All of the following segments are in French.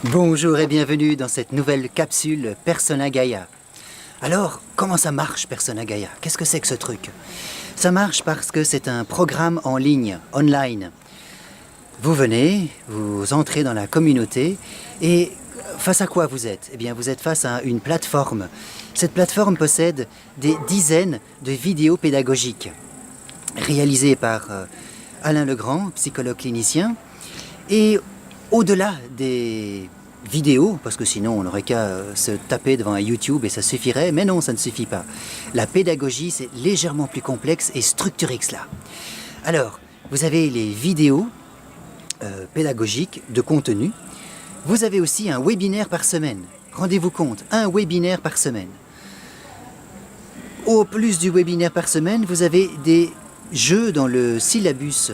Bonjour et bienvenue dans cette nouvelle capsule Persona Gaia. Alors, comment ça marche Persona Gaia? Qu'est-ce que c'est que ce truc? Ça marche parce que c'est un programme en ligne, online. Vous venez, vous entrez dans la communauté et face à quoi vous êtes? Eh bien, vous êtes face à une plateforme. Cette plateforme possède des dizaines de vidéos pédagogiques réalisées par Alain Legrand, psychologue clinicien. Et au-delà des vidéos, parce que sinon on n'aurait qu'à se taper devant un YouTube et ça suffirait, mais non, ça ne suffit pas. La pédagogie, c'est légèrement plus complexe et structuré que cela. Alors, vous avez les vidéos pédagogiques de contenu. Vous avez aussi un webinaire par semaine. Rendez-vous compte, un webinaire par semaine. Au plus du webinaire par semaine, vous avez des jeux dans le syllabus,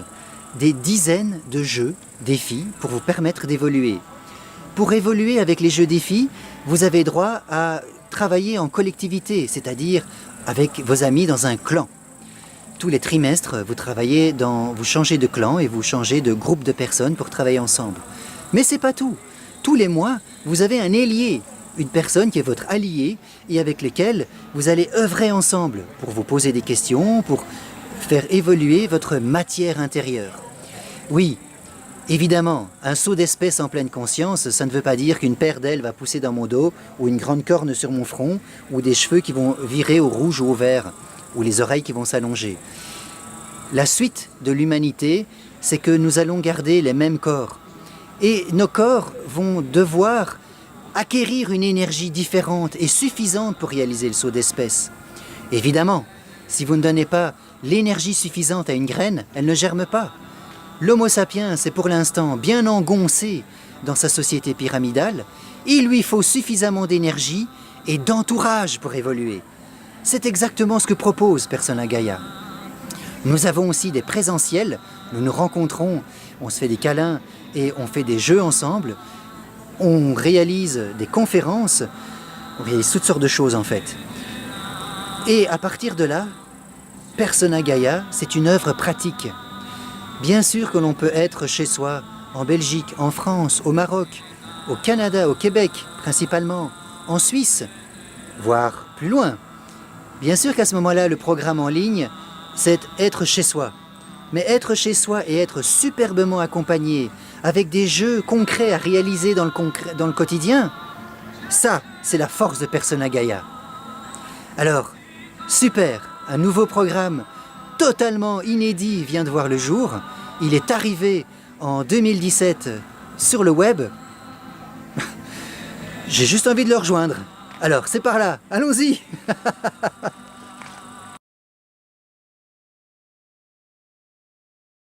des dizaines de jeux, défis, pour vous permettre d'évoluer. Pour évoluer avec les jeux défis, vous avez droit à travailler en collectivité, c'est-à-dire avec vos amis dans un clan. Tous les trimestres, vous changez de clan et vous changez de groupe de personnes pour travailler ensemble. Mais c'est pas tout. Tous les mois, vous avez un ailier, une personne qui est votre allié et avec lequel vous allez œuvrer ensemble pour vous poser des questions, pour faire évoluer votre matière intérieure. Oui, évidemment, un saut d'espèce en pleine conscience, ça ne veut pas dire qu'une paire d'ailes va pousser dans mon dos, ou une grande corne sur mon front, ou des cheveux qui vont virer au rouge ou au vert, ou les oreilles qui vont s'allonger. La suite de l'humanité, c'est que nous allons garder les mêmes corps. Et nos corps vont devoir acquérir une énergie différente et suffisante pour réaliser le saut d'espèce. Évidemment, si vous ne donnez pas l'énergie suffisante à une graine, elle ne germe pas. L'Homo sapiens est pour l'instant bien engoncé dans sa société pyramidale. Il lui faut suffisamment d'énergie et d'entourage pour évoluer. C'est exactement ce que propose Persona Gaia. Nous avons aussi des présentiels, nous nous rencontrons, on se fait des câlins et on fait des jeux ensemble. On réalise des conférences, on réalise toutes sortes de choses en fait. Et à partir de là, Persona Gaia, c'est une œuvre pratique. Bien sûr que l'on peut être chez soi, en Belgique, en France, au Maroc, au Canada, au Québec principalement, en Suisse, voire plus loin. Bien sûr qu'à ce moment-là, le programme en ligne, c'est être chez soi. Mais être chez soi et être superbement accompagné, avec des jeux concrets à réaliser dans le quotidien, ça, c'est la force de Persona Gaia. Alors, super, un nouveau programme totalement inédit vient de voir le jour. Il est arrivé en 2017 sur le web. J'ai juste envie de le rejoindre. Alors, c'est par là, allons-y.